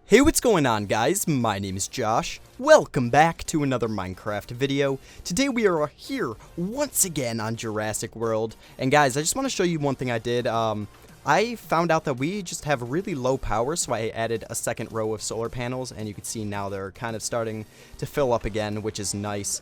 Hey, what's going on, guys? My name is Josh. Welcome back to another Minecraft video. Today we are here once again on Jurassic World. And guys, I just want to show you one thing I did. I found out that we just have really low power, so I added a second row of solar panels, and you can see now they're kind of starting to fill up again, which is nice.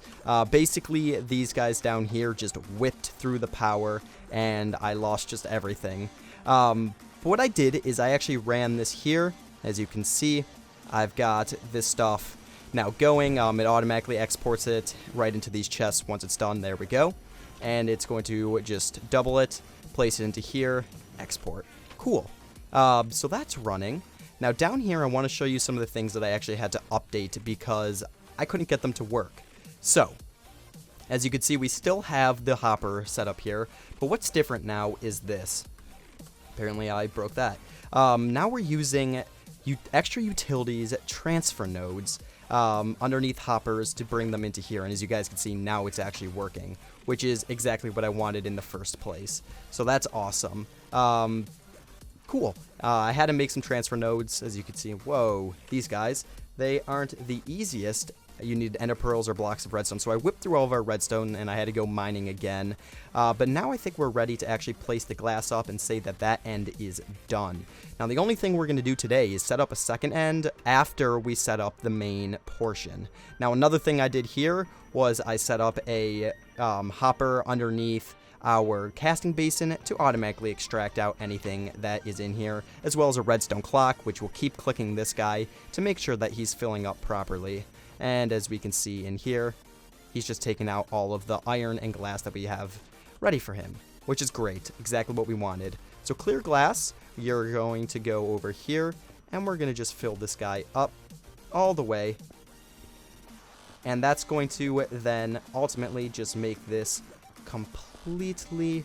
Basically, these guys down here just whipped through the power, and I lost just everything. But what I did is I actually ran this here. As you can see, I've got this stuff now going. It automatically exports it right into these chests once it's done. There we go. And it's going to just double it, place it into here, export. Cool. So that's running. Now down here, I want to show you some of the things that I actually had to update because I couldn't get them to work. So, as you can see, we still have the hopper set up here, but what's different now is this. Apparently I broke that. Now we're using extra utilities transfer nodes underneath hoppers to bring them into here, and as you guys can see, now it's actually working, which is exactly what I wanted in the first place. So that's awesome. Cool. I had to make some transfer nodes, as you can see. Whoa, these guys, they aren't the easiest. You need ender pearls or blocks of redstone, so I whipped through all of our redstone and I had to go mining again. But now I think we're ready to actually place the glass up and say that that end is done. Now the only thing we're going to do today is set up a second end after we set up the main portion. Now another thing I did here was I set up a hopper underneath our casting basin to automatically extract out anything that is in here, as well as a redstone clock, which will keep clicking this guy to make sure that he's filling up properly. And as we can see in here, he's just taking out all of the iron and glass that we have ready for him, which is great. Exactly what we wanted. So clear glass, you're going to go over here, and we're going to just fill this guy up all the way. And that's going to then ultimately just make this completely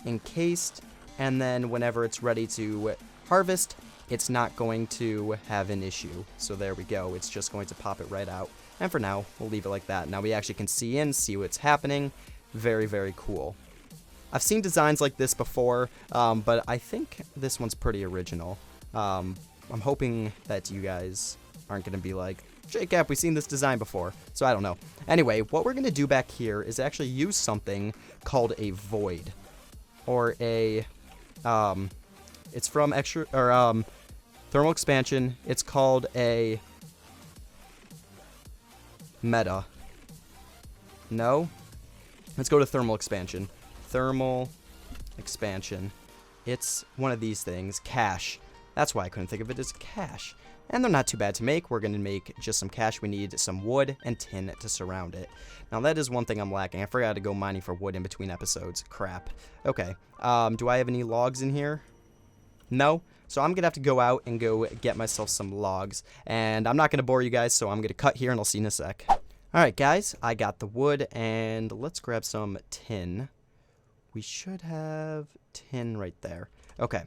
encased. And then whenever it's ready to harvest, it's not going to have an issue. So there we go. It's just going to pop it right out. And for now, we'll leave it like that. Now we actually can see what's happening. Very, very cool. I've seen designs like this before, but I think this one's pretty original. I'm hoping that you guys aren't going to be like, JKap, we've seen this design before. So I don't know. Anyway, what we're going to do back here is actually use something called a void. Or a, it's from thermal expansion. It's called a meta. No? Let's go to thermal expansion. Thermal expansion. It's one of these things. Cache. That's why I couldn't think of it as cache. And they're not too bad to make. We're going to make just some cache. We need some wood and tin to surround it. Now that is one thing I'm lacking. I forgot to go mining for wood in between episodes. Crap. Okay. Do I have any logs in here? No? So I'm going to have to go out and go get myself some logs. And I'm not going to bore you guys, so I'm going to cut here and I'll see you in a sec. Alright guys, I got the wood and let's grab some tin. We should have tin right there. Okay,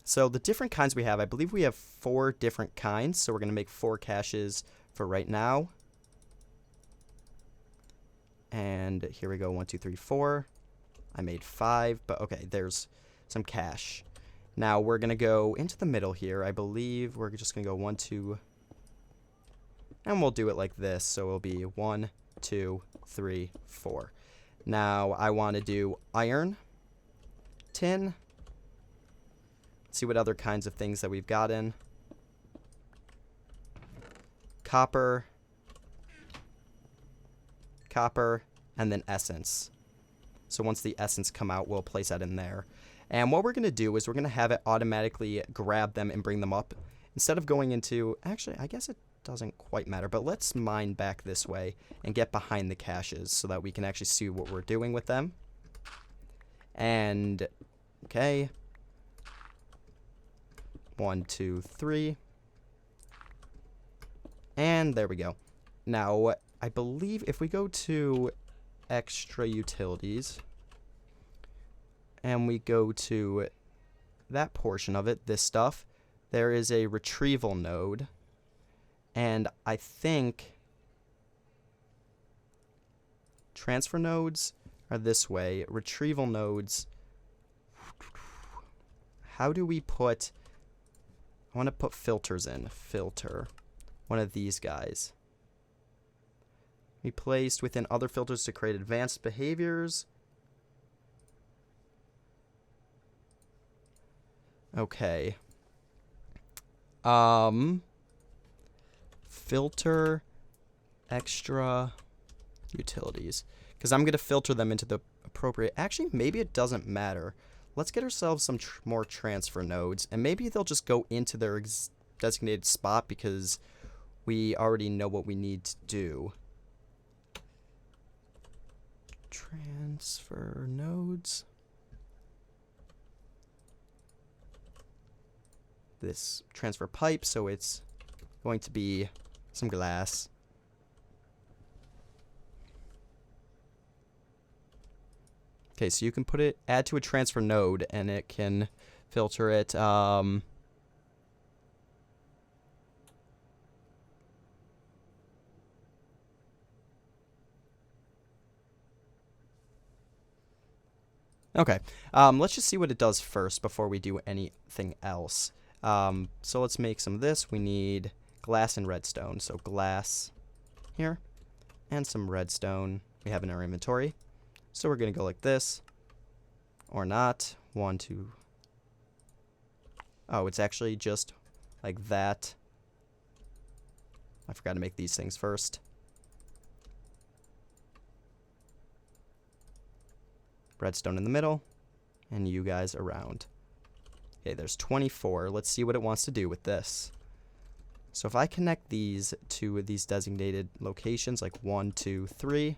so the different kinds we have, I believe we have 4 different kinds. So we're going to make 4 caches for right now. And here we go, 1, 2, 3, 4. I made 5, but okay, there's some cache. Now we're going to go into the middle here. I believe we're just going to go 1, 2, and we'll do it like this. So it'll be 1, 2, 3, 4. Now I want to do iron, tin. Let's see what other kinds of things that we've got in. Copper, and then essence. So once the essence come out, we'll place that in there. And what we're going to do is we're going to have it automatically grab them and bring them up. Instead of going into, actually, I guess it doesn't quite matter, but let's mine back this way and get behind the caches so that we can actually see what we're doing with them. And, okay. 1, 2, 3. And there we go. Now, I believe if we go to extra utilities, and we go to that portion of it, this stuff, there is a retrieval node. And I think transfer nodes are this way. Retrieval nodes. How do we put... I want to put filters in. Filter. One of these guys. Be placed within other filters to create advanced behaviors. Okay. Filter extra utilities. Because I'm going to filter them into the appropriate... Actually, maybe it doesn't matter. Let's get ourselves some more transfer nodes. And maybe they'll just go into their designated spot because we already know what we need to do. Transfer nodes. This transfer pipe, so it's going to be some glass. Okay, so you can put it, add to a transfer node, and it can filter it. Okay, let's just see what it does first before we do anything else. So let's make some of this. We need glass and redstone. So glass here and some redstone we have in our inventory. So we're going to go like this or not. 1, 2. Oh, it's actually just like that. I forgot to make these things first. Redstone in the middle and you guys around. Okay, there's 24. Let's see what it wants to do with this. So if I connect these to these designated locations, like 1, 2, 3.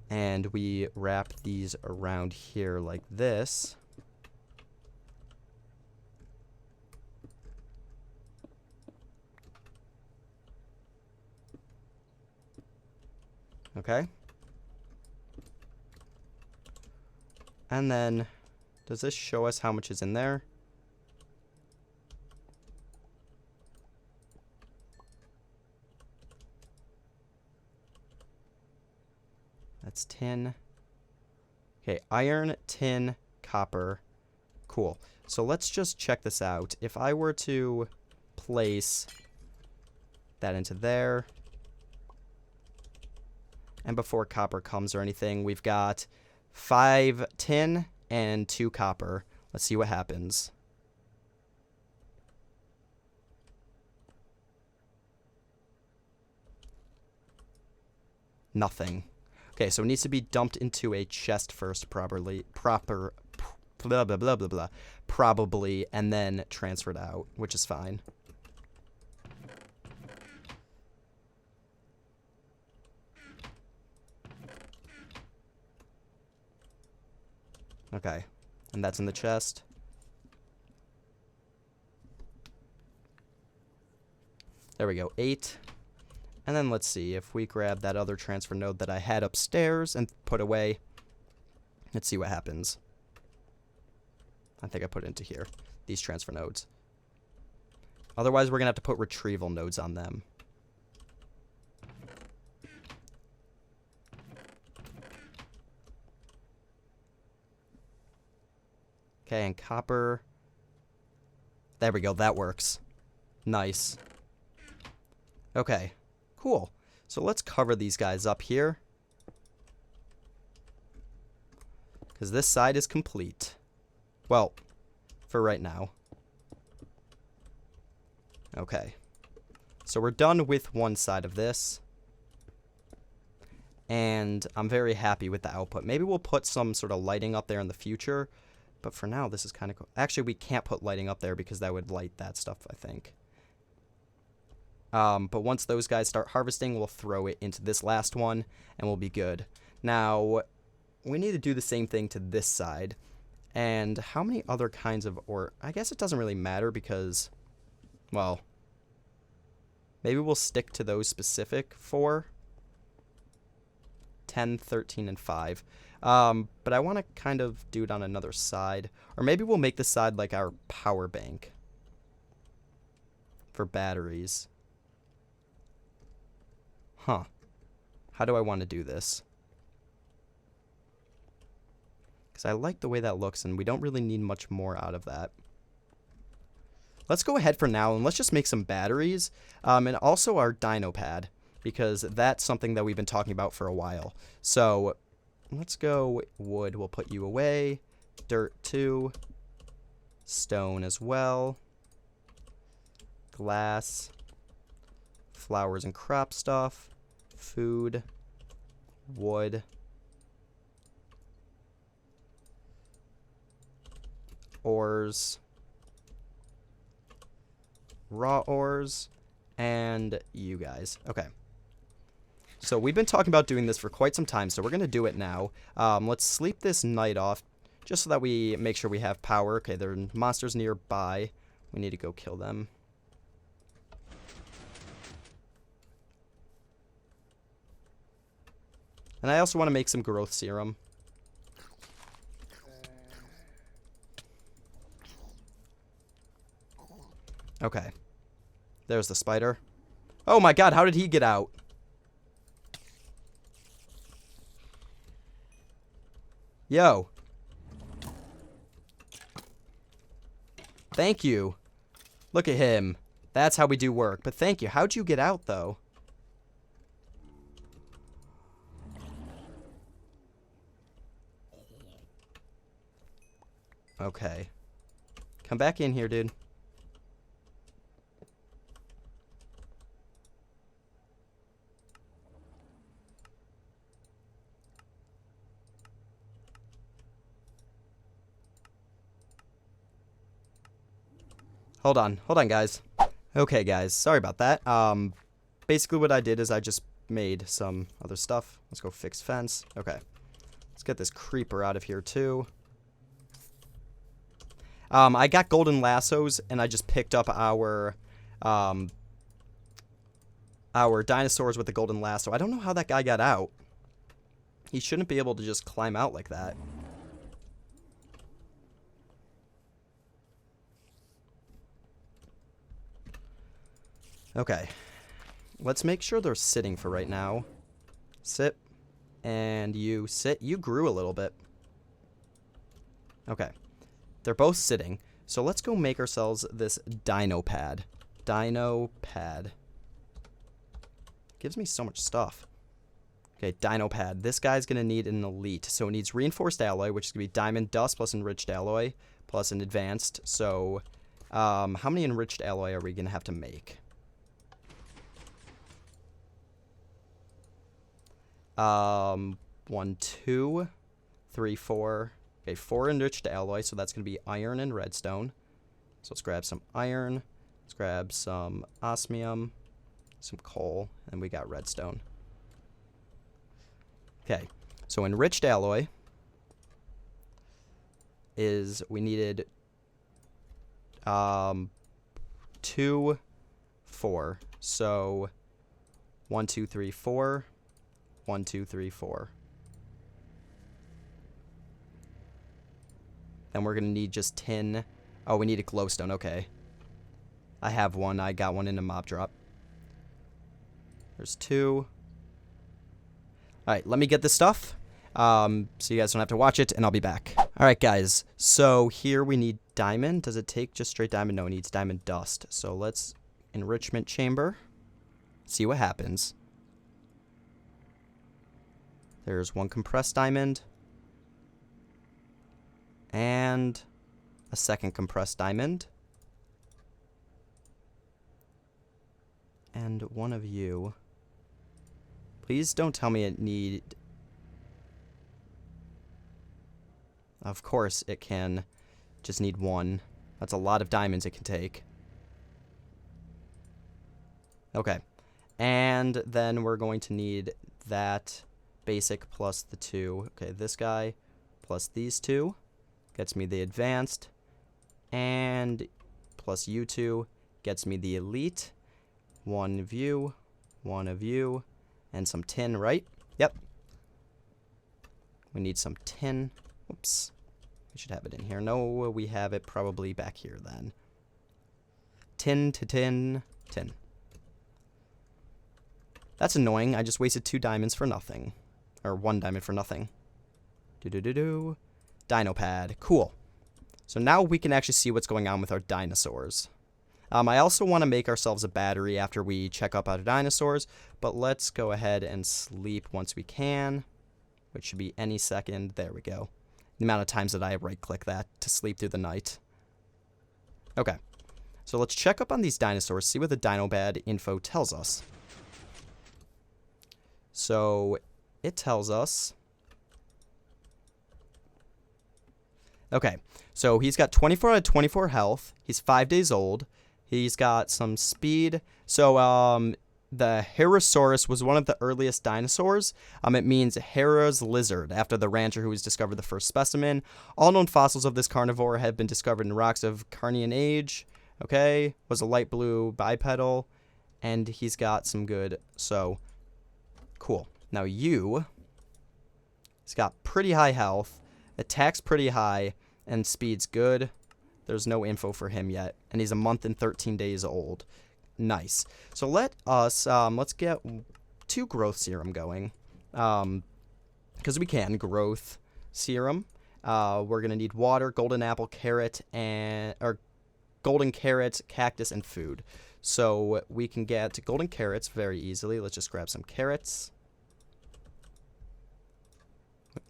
And we wrap these around here like this. Okay. And then, does this show us how much is in there? That's tin. Okay, iron, tin, copper. Cool. So let's just check this out. If I were to place that into there, and before copper comes or anything, we've got 5 tin and 2 copper. Let's see what happens. Nothing. Okay, so it needs to be dumped into a chest first, probably, and then transferred out, which is fine. Okay, and that's in the chest. There we go, 8. And then let's see if we grab that other transfer node that I had upstairs and put away. Let's see what happens. I think I put it into here, these transfer nodes. Otherwise, we're going to have to put retrieval nodes on them. Okay, and copper. There we go, that works. Nice. Okay, cool. So let's cover these guys up here, because this side is complete. Well, for right now. Okay. So we're done with one side of this. And I'm very happy with the output. Maybe we'll put some sort of lighting up there in the future. But for now, this is kind of cool. Actually, we can't put lighting up there because that would light that stuff, I think. But once those guys start harvesting, we'll throw it into this last one, and we'll be good. Now, we need to do the same thing to this side. And how many other kinds of ore? I guess it doesn't really matter because, well, maybe we'll stick to those specific 4. 10, 13, and 5. But I want to kind of do it on another side. Or maybe we'll make this side like our power bank for batteries. Huh. How do I want to do this? Because I like the way that looks, and we don't really need much more out of that. Let's go ahead for now, and let's just make some batteries, and also our Dinopad, because that's something that we've been talking about for a while. So let's go wood. We'll put you away. Dirt too. Stone as well. Glass. Flowers and crop stuff. Food. Wood. Ores. Raw ores. And you guys. Okay. So we've been talking about doing this for quite some time, so we're going to do it now. Let's sleep this night off, just so that we make sure we have power. Okay, there are monsters nearby. We need to go kill them. And I also want to make some growth serum. Okay. There's the spider. Oh my god, how did he get out? Yo. Thank you. Look at him. That's how we do work. But thank you. How'd you get out, though? Okay. Come back in here, dude. Hold on, guys. Okay, guys, sorry about that. Basically what I did is I just made some other stuff. Let's go fix fence. Okay. Let's get this creeper out of here, too. I got golden lassos, and I just picked up our dinosaurs with the golden lasso. I don't know how that guy got out. He shouldn't be able to just climb out like that. Okay, let's make sure they're sitting for right now. Sit, and you sit. You grew a little bit. Okay, they're both sitting. So let's go make ourselves this Dinopad. Dinopad. Gives me so much stuff. Okay, Dinopad. This guy's going to need an elite. So it needs reinforced alloy, which is going to be diamond dust plus enriched alloy plus an advanced. So how many enriched alloy are we going to have to make? 1, 2, 3, 4. Okay, 4 enriched alloy, so that's going to be iron and redstone. So let's grab some iron. Let's grab some osmium, some coal, and we got redstone. Okay, so enriched alloy is, we needed 2, 4. So 1, 2, 3, 4. 1, 2, 3, 4. Then we're going to need just tin. Oh, we need a glowstone. Okay. I have one. I got one in a mob drop. There's 2. Alright, let me get this stuff. So you guys don't have to watch it, and I'll be back. Alright, guys. So here we need diamond. Does it take just straight diamond? No, it needs diamond dust. So let's enrichment chamber. See what happens. There's 1 compressed diamond. And a second compressed diamond. And 1 of you. Please don't tell me it need... Of course it can just need 1. That's a lot of diamonds it can take. Okay. And then we're going to need that basic plus the 2. Okay, this guy plus these 2 gets me the advanced. And plus you 2 gets me the elite. 1 of you, 1 of you, and some tin, right? Yep. We need some tin. Whoops. We should have it in here. No, we have it probably back here then. Tin to tin, tin. That's annoying. I just wasted 2 diamonds for nothing. Or 1 diamond for nothing. Dinopad. Cool. So now we can actually see what's going on with our dinosaurs. I also want to make ourselves a battery after we check up our dinosaurs, but let's go ahead and sleep once we can, which should be any second. There we go. The amount of times that I right-click that to sleep through the night. Okay. So let's check up on these dinosaurs, see what the Dinopad info tells us. So it tells us... Okay, so he's got 24 out of 24 health. He's 5 days old. He's got some speed. So the Herosaurus was one of the earliest dinosaurs. It means Hera's lizard, after the rancher who has discovered the first specimen. All known fossils of this carnivore have been discovered in rocks of Carnian age. Okay, was a light blue bipedal. And he's got some good, so cool. Now he's got pretty high health. Attack's pretty high, and speed's good. There's no info for him yet, and he's a month and 13 days old. Nice. So let's get 2 growth serum going, because we can. Growth serum. We're gonna need water, golden apple, carrot, or golden carrot, cactus, and food. So we can get golden carrots very easily. Let's just grab some carrots.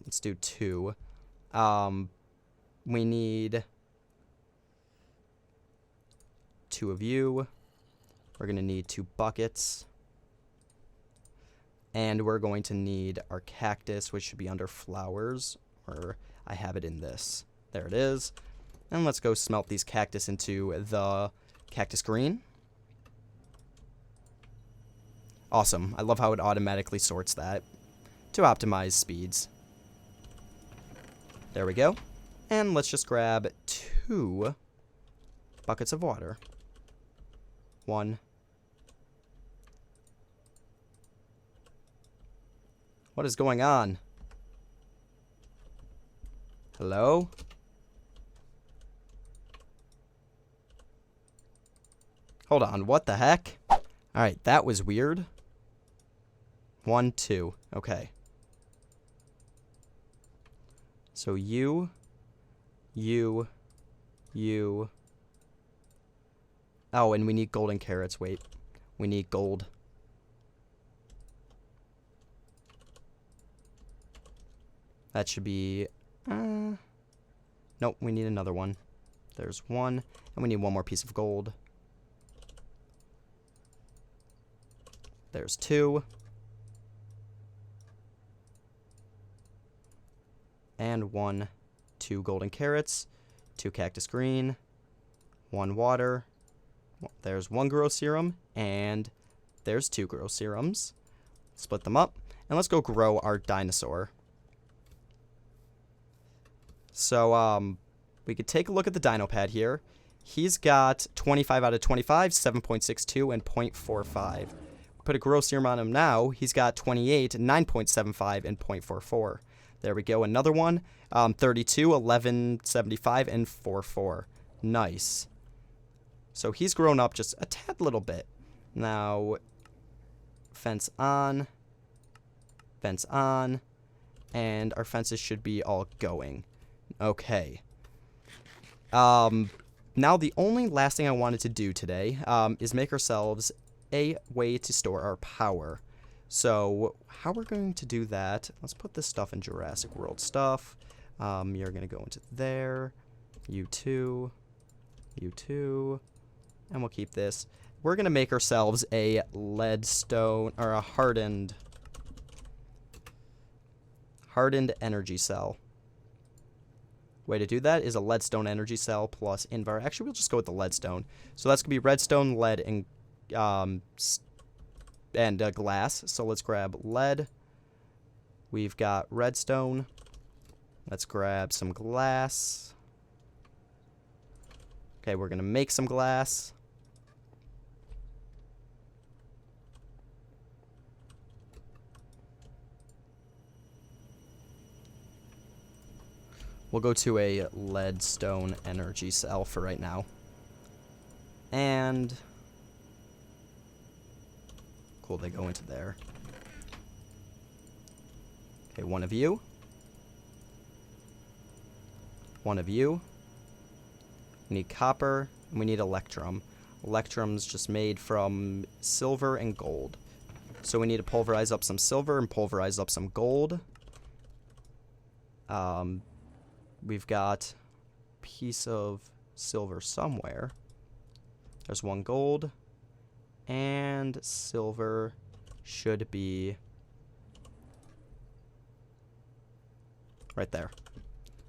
Let's do 2. We need 2 of you. We're going to need 2 buckets. And we're going to need our cactus, which should be under flowers. Or I have it in this. There it is. And let's go smelt these cactus into the cactus green. Awesome. I love how it automatically sorts that to optimize speeds. There we go. And let's just grab 2 buckets of water. 1. What is going on? Hello? Hold on, what the heck? Alright, that was weird. 1, 2. Okay. So you. Oh, and we need golden carrots. Wait. We need gold. That should be... Nope, we need another one. There's 1. And we need 1 more piece of gold. There's 2. And 1, 2 golden carrots, 2 cactus green, 1 water. There's 1 growth serum, and there's 2 growth serums. Split them up, and let's go grow our dinosaur. So, we could take a look at the Dinopad here. He's got 25 out of 25, 7.62, and 0.45. Put a growth serum on him now. He's got 28, 9.75, and 0.44. There we go. Another one. 32, 11.75, and 4.4. Nice. So he's grown up just a tad little bit. Now, fence on. Fence on. And our fences should be all going. Okay. Now the only last thing I wanted to do today is make ourselves a way to store our power. So how we're going to do that, let's put this stuff in Jurassic World stuff. You're going to go into there. You two. And we'll keep this. We're going to make ourselves a leadstone, or a hardened energy cell. Way to do that is a leadstone energy cell plus invar. Actually, we'll just go with the leadstone. So that's going to be redstone, lead, and glass. So let's grab lead. We've got redstone. Let's grab some glass. Okay, we're going to make some glass. We'll go to a leadstone energy cell for right now. And cool, they go into there. Okay, one of you. One of you. We need copper, and we need electrum. Electrum's just made from silver and gold. So we need to pulverize up some silver and pulverize up some gold. We've got a piece of silver somewhere. There's one gold. And silver should be right there.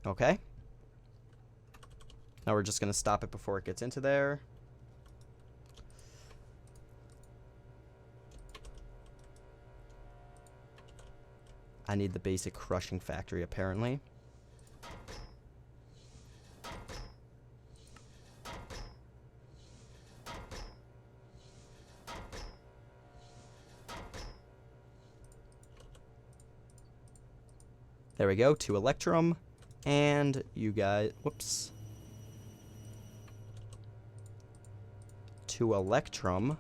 Okay. Now we're just going to stop it before it gets into there. I need the basic crushing factory, apparently. There we go, 2 electrum. And you guys, whoops. 2 electrum.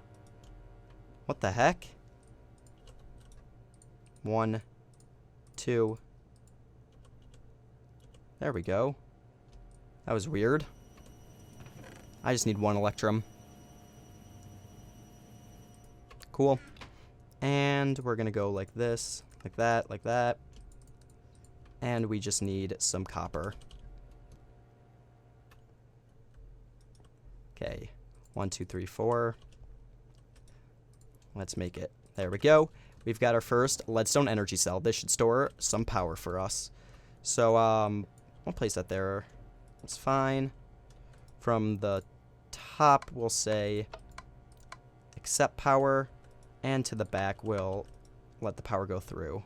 What the heck? 1, 2. There we go. That was weird. I just need 1 electrum. Cool. And we're gonna go like this, like that, like that. And we just need some copper. Okay. 1, 2, 3, 4. Let's make it. There we go. We've got our first leadstone energy cell. This should store some power for us. So, I'll place that there. It's fine. From the top, we'll say accept power. And to the back, we'll let the power go through.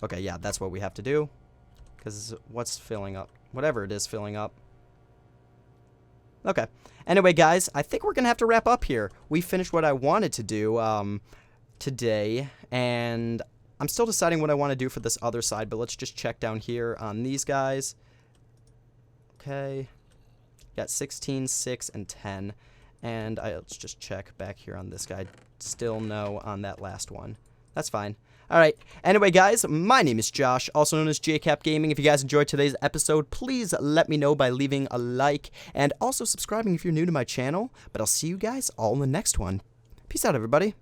Okay, yeah, that's what we have to do. Because what's filling up? Whatever it is filling up. Okay. Anyway, guys, I think we're going to have to wrap up here. We finished what I wanted to do today. And I'm still deciding what I want to do for this other side. But let's just check down here on these guys. Okay. Got 16, 6, and 10. And let's just check back here on this guy. Still no on that last one. That's fine. Alright, anyway guys, my name is Josh, also known as JKapGaming. If you guys enjoyed today's episode, please let me know by leaving a like, and also subscribing if you're new to my channel. But I'll see you guys all in the next one. Peace out, everybody.